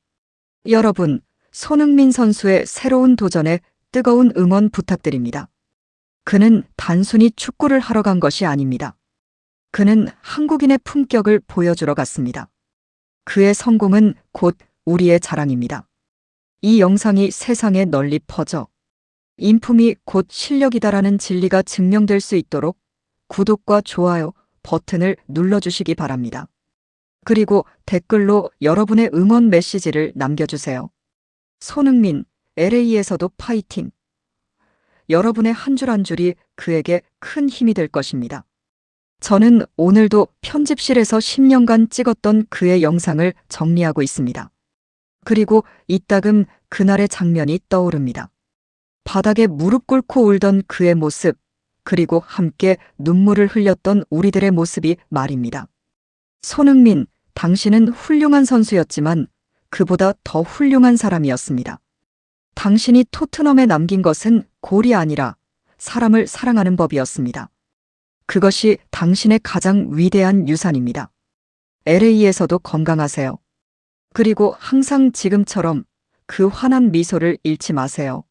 여러분, 손흥민 선수의 새로운 도전에 뜨거운 응원 부탁드립니다. 그는 단순히 축구를 하러 간 것이 아닙니다. 그는 한국인의 품격을 보여주러 갔습니다. 그의 성공은 곧 우리의 자랑입니다. 이 영상이 세상에 널리 퍼져 인품이 곧 실력이다라는 진리가 증명될 수 있도록 구독과 좋아요 버튼을 눌러주시기 바랍니다. 그리고 댓글로 여러분의 응원 메시지를 남겨주세요. 손흥민, LA에서도 파이팅! 여러분의 한 줄 한 줄이 그에게 큰 힘이 될 것입니다. 저는 오늘도 편집실에서 10년간 찍었던 그의 영상을 정리하고 있습니다. 그리고 이따금 그날의 장면이 떠오릅니다. 바닥에 무릎 꿇고 울던 그의 모습, 그리고 함께 눈물을 흘렸던 우리들의 모습이 말입니다. 손흥민, 당신은 훌륭한 선수였지만 그보다 더 훌륭한 사람이었습니다. 당신이 토트넘에 남긴 것은 골이 아니라 사람을 사랑하는 법이었습니다. 그것이 당신의 가장 위대한 유산입니다. LA에서도 건강하세요. 그리고 항상 지금처럼 그 환한 미소를 잃지 마세요.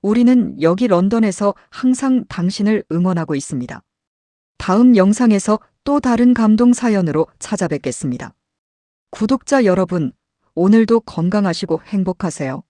우리는 여기 런던에서 항상 당신을 응원하고 있습니다. 다음 영상에서 또 다른 감동 사연으로 찾아뵙겠습니다. 구독자 여러분, 오늘도 건강하시고 행복하세요.